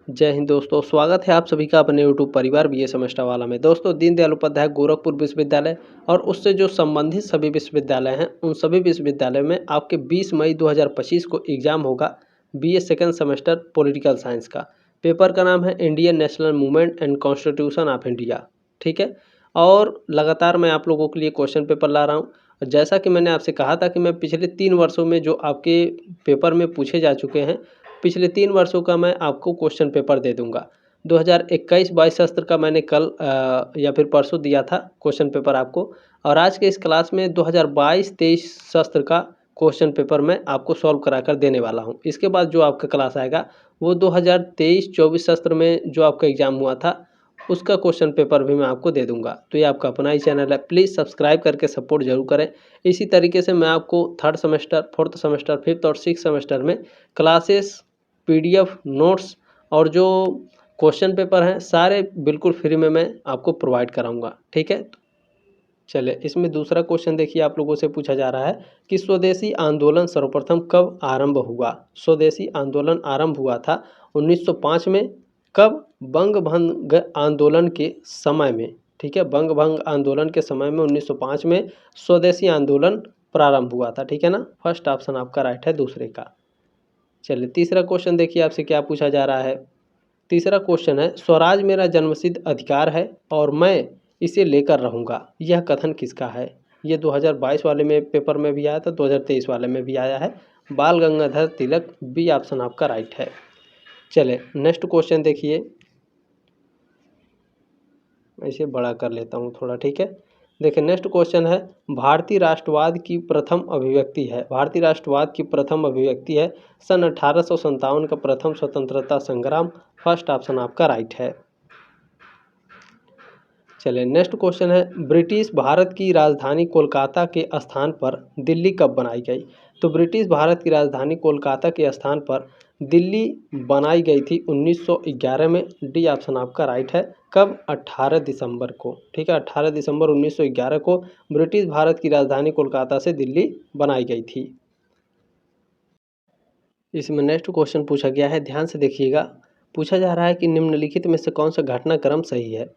जय हिंद दोस्तों, स्वागत है आप सभी का अपने यूट्यूब परिवार बीए सेमेस्टर वाला में। दोस्तों, दीनदयाल उपाध्याय गोरखपुर विश्वविद्यालय और उससे जो संबंधित सभी विश्वविद्यालय हैं, उन सभी विश्वविद्यालयों में आपके 20 मई 2025 को एग्जाम होगा BA second semester political science का। पेपर का नाम है Indian national movement and constitution of India. ठीक है, और लगातार मैं आप लोगों के लिए क्वेश्चन पेपर ला रहा हूँ। और जैसा कि मैंने आपसे कहा था कि मैं पिछले 3 वर्षों में जो आपके पेपर में पूछे जा चुके हैं, पिछले 3 वर्षों का मैं आपको क्वेश्चन पेपर दे दूंगा। 2021-22 सत्र का मैंने कल या फिर परसों दिया था क्वेश्चन पेपर आपको, और आज के इस क्लास में 2022-23 सत्र का क्वेश्चन पेपर मैं आपको सॉल्व करा कर देने वाला हूं। इसके बाद जो आपका क्लास आएगा वो 2023-24 सत्र में जो आपका एग्ज़ाम हुआ था उसका क्वेश्चन पेपर भी मैं आपको दे दूंगा। तो ये आपका अपना ही चैनल है, प्लीज़ सब्सक्राइब करके सपोर्ट जरूर करें। इसी तरीके से मैं आपको 3rd semester, 4th semester, 5th और 6th सेमेस्टर में क्लासेस, पीडीएफ नोट्स और जो क्वेश्चन पेपर हैं सारे बिल्कुल फ्री में मैं आपको प्रोवाइड कराऊंगा। ठीक है, चलिए इसमें दूसरा क्वेश्चन देखिए, आप लोगों से पूछा जा रहा है कि स्वदेशी आंदोलन सर्वप्रथम कब आरंभ हुआ। स्वदेशी आंदोलन आरंभ हुआ था 1905 में। कब? बंग भंग आंदोलन के समय में। ठीक है, बंग भंग आंदोलन के समय में 1905 में स्वदेशी आंदोलन प्रारंभ हुआ था। ठीक है ना, फर्स्ट ऑप्शन आपका राइट है दूसरे का। चलिए तीसरा क्वेश्चन देखिए, आपसे क्या पूछा जा रहा है। तीसरा क्वेश्चन है, स्वराज मेरा जन्मसिद्ध अधिकार है और मैं इसे लेकर रहूँगा, यह कथन किसका है। ये 2022 वाले में पेपर में भी आया था, 2023 वाले में भी आया है। बाल गंगाधर तिलक, बी ऑप्शन आपका राइट है। चले नेक्स्ट क्वेश्चन देखिए, इसे बड़ा कर लेता हूँ थोड़ा। ठीक है, देखिए नेक्स्ट क्वेश्चन है, भारतीय राष्ट्रवाद की प्रथम अभिव्यक्ति है। भारतीय राष्ट्रवाद की प्रथम अभिव्यक्ति है सन 1857 का प्रथम स्वतंत्रता संग्राम। फर्स्ट ऑप्शन आपका राइट है। चलिए नेक्स्ट क्वेश्चन है, ब्रिटिश भारत की राजधानी कोलकाता के स्थान पर दिल्ली कब बनाई गई। तो ब्रिटिश भारत की राजधानी कोलकाता के स्थान पर दिल्ली बनाई गई थी 1911 में। डी ऑप्शन आपका राइट है। कब? 18 दिसंबर को। ठीक है, 18 दिसंबर 1911 को ब्रिटिश भारत की राजधानी कोलकाता से दिल्ली बनाई गई थी। इसमें नेक्स्ट क्वेश्चन पूछा गया है, ध्यान से देखिएगा। पूछा जा रहा है कि निम्नलिखित में से कौन सा घटनाक्रम सही है।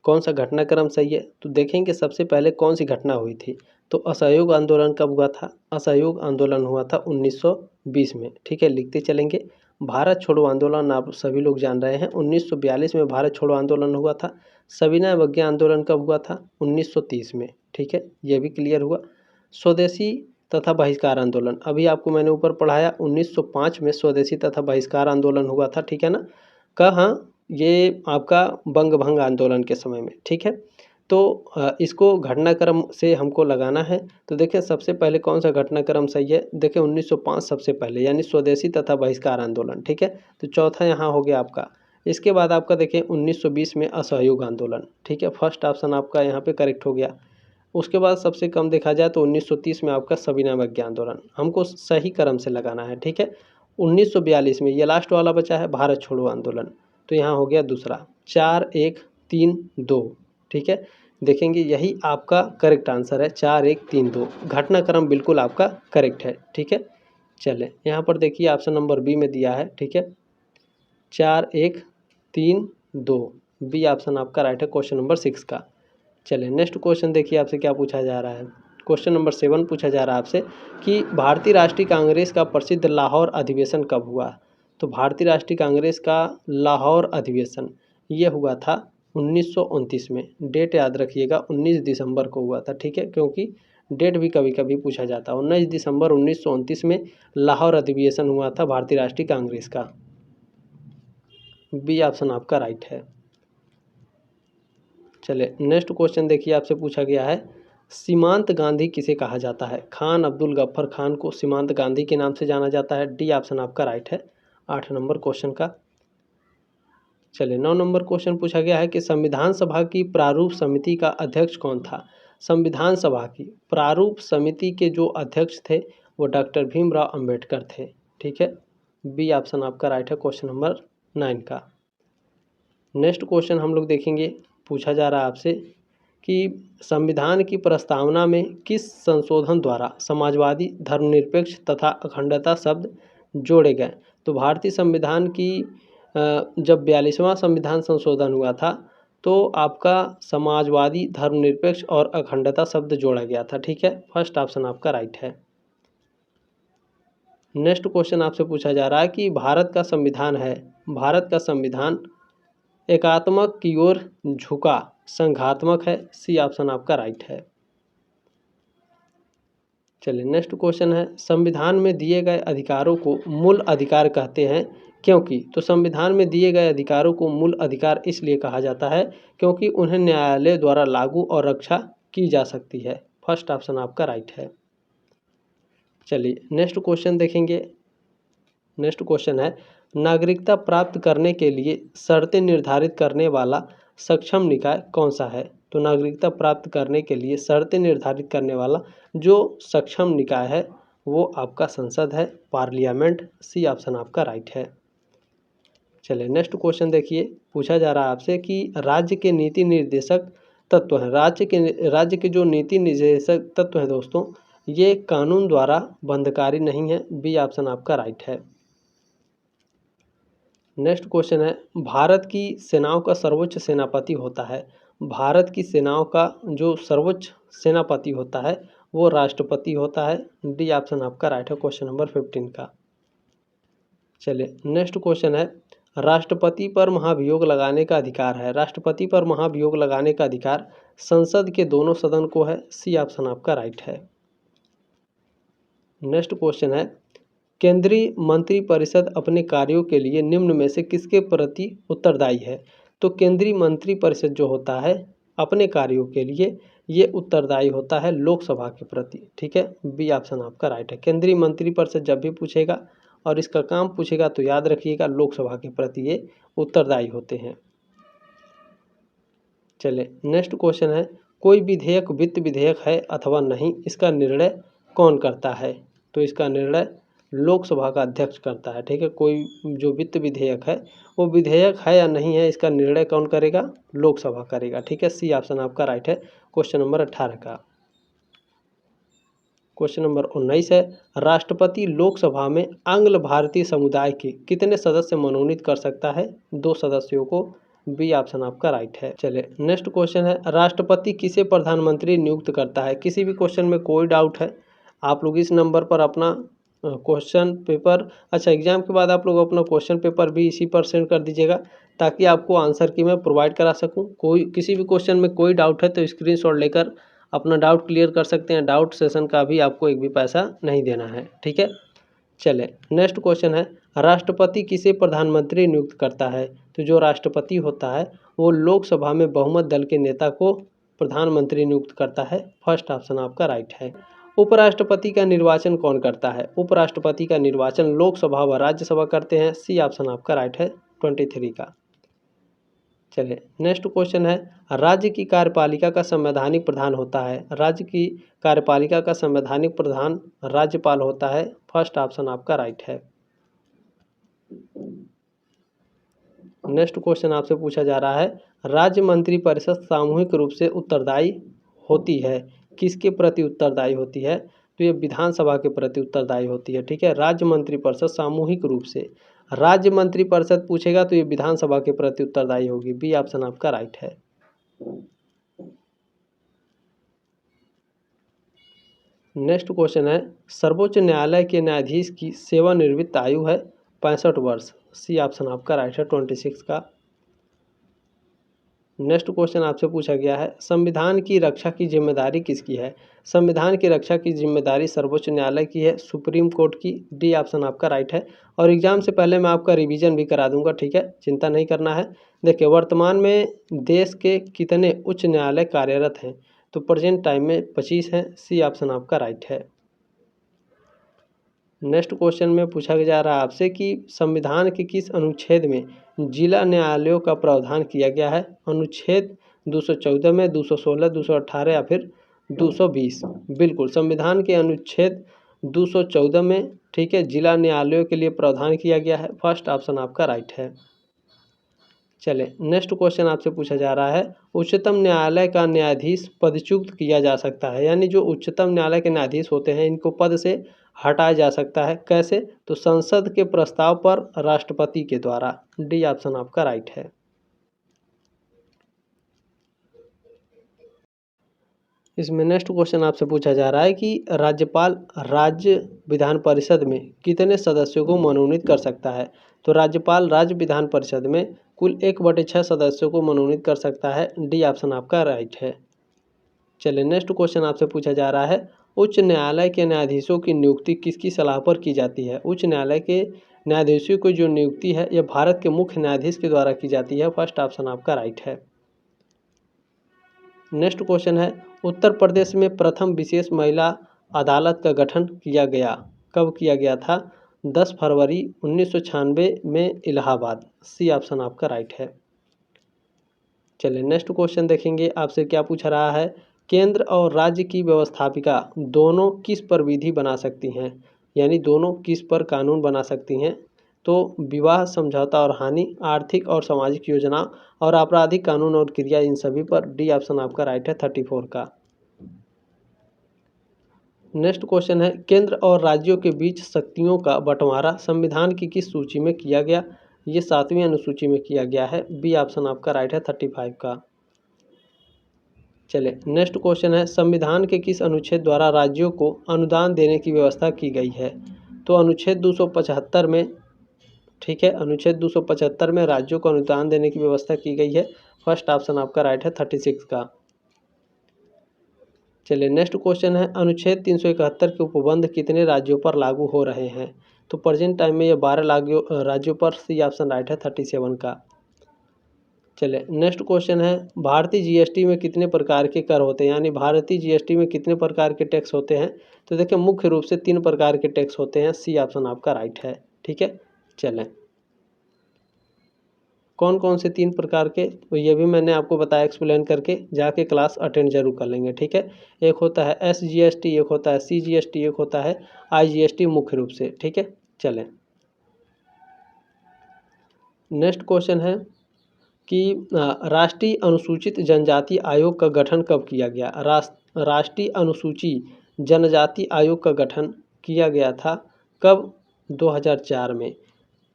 कौन सा घटनाक्रम सही है, तो देखेंगे सबसे पहले कौन सी घटना हुई थी। तो असहयोग आंदोलन कब हुआ था। असहयोग आंदोलन हुआ था 1920 में। ठीक है, लिखते चलेंगे। भारत छोड़ो आंदोलन आप सभी लोग जान रहे हैं, 1942 में भारत छोड़ो आंदोलन हुआ था। सविनय अवज्ञा आंदोलन कब हुआ था। 1930 में। ठीक है, ये भी क्लियर हुआ। स्वदेशी तथा बहिष्कार आंदोलन, अभी आपको मैंने ऊपर पढ़ाया, 1905 में स्वदेशी तथा बहिष्कार आंदोलन हुआ था। ठीक है ना, कहाँ? ये आपका बंग भंग आंदोलन के समय में। ठीक है, तो इसको घटनाक्रम से हमको लगाना है। तो देखें सबसे पहले कौन सा घटनाक्रम सही है। देखें 1905 सबसे पहले, यानी स्वदेशी तथा बहिष्कार आंदोलन। ठीक है, तो चौथा यहाँ हो गया आपका। इसके बाद आपका देखें 1920 में असहयोग आंदोलन। ठीक है, फर्स्ट ऑप्शन आपका यहाँ पे करेक्ट हो गया। उसके बाद सबसे कम देखा जाए तो 1930 में आपका सविनय अवज्ञा आंदोलन, हमको सही क्रम से लगाना है। ठीक है, 1942 में ये लास्ट वाला बचा है भारत छोड़ो आंदोलन, तो यहाँ हो गया दूसरा। 4, 1, 3, 2। ठीक है, देखेंगे यही आपका करेक्ट आंसर है, 4, 1, 3, 2। घटनाक्रम बिल्कुल आपका करेक्ट है। ठीक है, चले यहाँ पर देखिए ऑप्शन नंबर बी में दिया है। ठीक है, 4, 1, 3, 2, बी ऑप्शन आपका राइट है क्वेश्चन नंबर 6 का। चलिए नेक्स्ट क्वेश्चन देखिए, आपसे क्या पूछा जा रहा है। क्वेश्चन नंबर 7 पूछा जा रहा है आपसे कि भारतीय राष्ट्रीय कांग्रेस का प्रसिद्ध लाहौर अधिवेशन कब हुआ। तो भारतीय राष्ट्रीय कांग्रेस का लाहौर अधिवेशन ये हुआ था 1929 में। डेट याद रखिएगा, 19 दिसंबर को हुआ था। ठीक है, क्योंकि डेट भी कभी कभी पूछा जाता है। 19 दिसंबर 1929 में लाहौर अधिवेशन हुआ था भारतीय राष्ट्रीय कांग्रेस का। बी ऑप्शन आपका राइट है। चलिए नेक्स्ट क्वेश्चन देखिए, आपसे पूछा गया है सीमांत गांधी किसे कहा जाता है। खान अब्दुल गफ्फर खान को सीमांत गांधी के नाम से जाना जाता है। डी ऑप्शन आपका राइट है 8 नंबर क्वेश्चन का। चलिए 9 नंबर क्वेश्चन पूछा गया है कि संविधान सभा की प्रारूप समिति का अध्यक्ष कौन था। संविधान सभा की प्रारूप समिति के जो अध्यक्ष थे वो डॉक्टर भीमराव अंबेडकर थे। ठीक है, बी ऑप्शन आपका राइट है क्वेश्चन नंबर 9 का। नेक्स्ट क्वेश्चन हम लोग देखेंगे, पूछा जा रहा है आपसे कि संविधान की प्रस्तावना में किस संशोधन द्वारा समाजवादी, धर्मनिरपेक्ष तथा अखंडता शब्द जोड़े गए। तो भारतीय संविधान की जब 42वां संविधान संशोधन हुआ था तो आपका समाजवादी, धर्मनिरपेक्ष और अखंडता शब्द जोड़ा गया था। ठीक है, फर्स्ट ऑप्शन आपका राइट है। नेक्स्ट क्वेश्चन आपसे पूछा जा रहा है कि भारत का संविधान है, भारत का संविधान एकात्मक की ओर झुका, संघात्मक है? सी ऑप्शन आपका राइट है। चलिए नेक्स्ट क्वेश्चन है, संविधान में दिए गए अधिकारों को मूल अधिकार कहते हैं क्योंकि? तो संविधान में दिए गए अधिकारों को मूल अधिकार इसलिए कहा जाता है क्योंकि उन्हें न्यायालय द्वारा लागू और रक्षा की जा सकती है। फर्स्ट ऑप्शन आपका राइट है। चलिए नेक्स्ट क्वेश्चन देखेंगे। नेक्स्ट क्वेश्चन है, नागरिकता प्राप्त करने के लिए शर्तें निर्धारित करने वाला सक्षम निकाय कौन सा है? तो नागरिकता प्राप्त करने के लिए शर्तें निर्धारित करने वाला जो सक्षम निकाय है वो आपका संसद है, पार्लियामेंट। सी ऑप्शन आपका राइट है। चलिए नेक्स्ट क्वेश्चन देखिए, पूछा जा रहा है आपसे कि राज्य के नीति निर्देशक तत्व हैं, राज्य के जो नीति निर्देशक तत्व हैं दोस्तों, ये कानून द्वारा बंधकारी नहीं है। बी ऑप्शन आपका राइट है। नेक्स्ट क्वेश्चन है, भारत की सेनाओं का सर्वोच्च सेनापति होता है, भारत की सेनाओं का जो सर्वोच्च सेनापति होता है वो राष्ट्रपति होता है। डी ऑप्शन आपका राइट है क्वेश्चन नंबर 15 का। चलिए नेक्स्ट क्वेश्चन है, राष्ट्रपति पर महाभियोग लगाने का अधिकार है, राष्ट्रपति पर महाभियोग लगाने का अधिकार संसद के दोनों सदन को है। सी ऑप्शन आपका राइट है। नेक्स्ट क्वेश्चन है, केंद्रीय मंत्रिपरिषद अपने कार्यों के लिए निम्न में से किसके प्रति उत्तरदायी है? तो केंद्रीय मंत्रिपरिषद जो होता है अपने कार्यों के लिए ये उत्तरदायी होता है लोकसभा के प्रति। ठीक है, बी ऑप्शन आपका राइट है। केंद्रीय मंत्रिपरिषद जब भी पूछेगा और इसका काम पूछेगा तो याद रखिएगा लोकसभा के प्रति ये उत्तरदायी होते हैं। चलिए नेक्स्ट क्वेश्चन है, कोई विधेयक वित्त विधेयक है अथवा नहीं, इसका निर्णय कौन करता है? तो इसका निर्णय लोकसभा का अध्यक्ष करता है। ठीक है, कोई जो वित्त विधेयक है वो विधेयक है या नहीं है, इसका निर्णय कौन करेगा? लोकसभा करेगा। ठीक है, सी ऑप्शन आपका राइट है क्वेश्चन नंबर 18 का। क्वेश्चन नंबर 19 है, राष्ट्रपति लोकसभा में आंग्ल भारतीय समुदाय के कितने सदस्य मनोनीत कर सकता है? 2 सदस्यों को। बी ऑप्शन आपका राइट है। चलिए नेक्स्ट क्वेश्चन है, राष्ट्रपति किसे प्रधानमंत्री नियुक्त करता है? किसी भी क्वेश्चन में कोई डाउट है आप लोग इस नंबर पर अपना क्वेश्चन पेपर, अच्छा एग्जाम के बाद आप लोग अपना क्वेश्चन पेपर भी इसी पर सेंड कर दीजिएगा ताकि आपको आंसर की मैं प्रोवाइड करा सकूं। कोई किसी भी क्वेश्चन में कोई डाउट है तो स्क्रीनशॉट लेकर अपना डाउट क्लियर कर सकते हैं। डाउट सेशन का भी आपको एक भी पैसा नहीं देना है। ठीक है, चले नेक्स्ट क्वेश्चन है, राष्ट्रपति किसे प्रधानमंत्री नियुक्त करता है? तो जो राष्ट्रपति होता है वो लोकसभा में बहुमत दल के नेता को प्रधानमंत्री नियुक्त करता है। फर्स्ट ऑप्शन आपका राइट है। उपराष्ट्रपति का निर्वाचन कौन करता है? उपराष्ट्रपति का निर्वाचन लोकसभा व राज्यसभा करते हैं। सी ऑप्शन आपका राइट है 23 का। चलिए नेक्स्ट क्वेश्चन है, राज्य की कार्यपालिका का संवैधानिक प्रधान होता है, राज्य की कार्यपालिका का संवैधानिक प्रधान राज्यपाल होता है। फर्स्ट ऑप्शन आपका राइट है। नेक्स्ट क्वेश्चन आपसे पूछा जा रहा है, राज्य मंत्रिपरिषद सामूहिक रूप से उत्तरदायी होती है, किसके प्रति उत्तरदायी होती है? तो ये विधानसभा के प्रति उत्तरदायी होती है। ठीक है, राज्य मंत्रिपरिषद सामूहिक रूप से, राज्य मंत्रिपरिषद पूछेगा तो ये विधानसभा के प्रति उत्तरदायी होगी। बी ऑप्शन आपका राइट है। नेक्स्ट क्वेश्चन है, सर्वोच्च न्यायालय के न्यायाधीश की सेवानिवृत्त आयु है 65 वर्ष। सी ऑप्शन आपका राइट है 26 का। नेक्स्ट क्वेश्चन आपसे पूछा गया है, संविधान की रक्षा की जिम्मेदारी किसकी है? संविधान की रक्षा की जिम्मेदारी सर्वोच्च न्यायालय की है, सुप्रीम कोर्ट की। डी ऑप्शन आपका राइट है। और एग्जाम से पहले मैं आपका रिवीजन भी करा दूंगा। ठीक है, चिंता नहीं करना है। देखिए वर्तमान में देश के कितने उच्च न्यायालय कार्यरत हैं? तो प्रेजेंट टाइम में 25 हैं। सी ऑप्शन आपका राइट है। नेक्स्ट क्वेश्चन में पूछा जा रहा है आपसे कि संविधान के किस अनुच्छेद में जिला न्यायालयों का प्रावधान किया गया है? अनुच्छेद 214 में, 216, 218 या फिर 220? बिल्कुल, संविधान के अनुच्छेद 214 में ठीक है जिला न्यायालयों के लिए प्रावधान किया गया है। फर्स्ट ऑप्शन आपका राइट है। चले नेक्स्ट क्वेश्चन आपसे पूछा जा रहा है, उच्चतम न्यायालय का न्यायाधीश पदच्युत किया जा सकता है, यानी जो उच्चतम न्यायालय के न्यायाधीश होते हैं इनको पद से हटाया जा सकता है। कैसे? तो संसद के प्रस्ताव पर राष्ट्रपति के द्वारा। डी ऑप्शन आपका राइट है। इसमें नेक्स्ट क्वेश्चन आपसे पूछा जा रहा है कि राज्यपाल राज्य विधान परिषद में कितने सदस्यों को मनोनीत कर सकता है? तो राज्यपाल राज्य विधान परिषद में कुल 1/6 सदस्यों को मनोनीत कर सकता है। डी ऑप्शन आपका राइट है। चलिए नेक्स्ट क्वेश्चन आपसे पूछा जा रहा है, उच्च न्यायालय के न्यायाधीशों की नियुक्ति किसकी सलाह पर की जाती है? उच्च न्यायालय के न्यायाधीशों की जो नियुक्ति है यह भारत के मुख्य न्यायाधीश के द्वारा की जाती है। फर्स्ट ऑप्शन आपका राइट है। नेक्स्ट क्वेश्चन है, उत्तर प्रदेश में प्रथम विशेष महिला अदालत का गठन किया गया, कब किया गया था? 10 फरवरी 1996 में इलाहाबाद। सी ऑप्शन आपका राइट है। चलिए नेक्स्ट क्वेश्चन देखेंगे, आपसे क्या पूछा रहा है, केंद्र और राज्य की व्यवस्थापिका दोनों किस पर विधि बना सकती हैं? यानी दोनों किस पर कानून बना सकती हैं? तो विवाह समझौता और हानि, आर्थिक और सामाजिक योजना और आपराधिक कानून और क्रिया, इन सभी पर। डी ऑप्शन आपका राइट है 34 का। नेक्स्ट क्वेश्चन है, केंद्र और राज्यों के बीच शक्तियों का बंटवारा संविधान की किस सूची में किया गया? ये 7वीं अनुसूची में किया गया है। बी ऑप्शन आपका राइट है 35 का। चलिए नेक्स्ट क्वेश्चन है, संविधान के किस अनुच्छेद द्वारा राज्यों को अनुदान देने की व्यवस्था की गई है? तो अनुच्छेद 275 में, ठीक है, अनुच्छेद 275 में राज्यों को अनुदान देने की व्यवस्था की गई है। फर्स्ट ऑप्शन आपका राइट है 36 का। चलिए नेक्स्ट क्वेश्चन है, अनुच्छेद 371 के उपबंध कितने राज्यों पर लागू हो रहे हैं? तो प्रेजेंट टाइम में ये 12 राज्यों पर। सी ऑप्शन राइट है 37 का। चलिए नेक्स्ट क्वेश्चन है, भारतीय जीएसटी में कितने प्रकार के कर होते हैं? यानी भारतीय जीएसटी में कितने प्रकार के टैक्स होते हैं? तो देखिए मुख्य रूप से 3 प्रकार के टैक्स होते हैं। सी ऑप्शन आपका राइट है। ठीक है, चलें कौन कौन से 3 प्रकार के, तो ये भी मैंने आपको बताया एक्सप्लेन करके, जाके क्लास अटेंड जरूर कर लेंगे। ठीक है, एक होता है SGST, एक होता है CGST, एक होता है IGST मुख्य रूप से। ठीक है, चलें नेक्स्ट क्वेश्चन है कि राष्ट्रीय अनुसूचित जनजाति आयोग का गठन कब किया गया? राष्ट्रीय अनुसूची जनजाति आयोग का गठन किया गया था कब? 2004 में।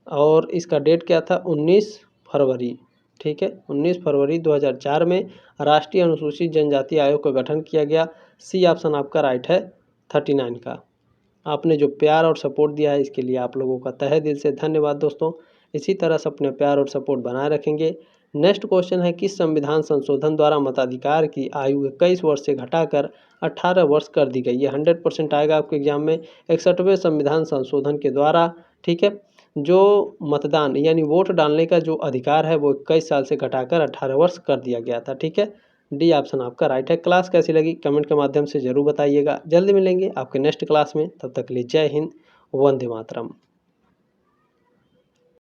और इसका डेट क्या था? 19 फरवरी। ठीक है, 19 फरवरी 2004 में राष्ट्रीय अनुसूचित जनजाति आयोग का गठन किया गया। सी ऑप्शन आपका राइट है 39 का। आपने जो प्यार और सपोर्ट दिया है इसके लिए आप लोगों का तहे दिल से धन्यवाद दोस्तों। इसी तरह से अपने प्यार और सपोर्ट बनाए रखेंगे। नेक्स्ट क्वेश्चन है, किस संविधान संशोधन द्वारा मताधिकार की आयु 21 वर्ष से घटाकर 18 वर्ष कर दी गई? ये 100% आएगा आपके एग्जाम में। 61वें संविधान संशोधन के द्वारा, ठीक है, जो मतदान यानी वोट डालने का जो अधिकार है वो 21 साल से घटाकर 18 वर्ष कर दिया गया था। ठीक है, डी ऑप्शन आपका राइट है। क्लास कैसी लगी कमेंट के माध्यम से जरूर बताइएगा। जल्दी मिलेंगे आपके नेक्स्ट क्लास में, तब तक के लिए जय हिंद, वंदे मातरम।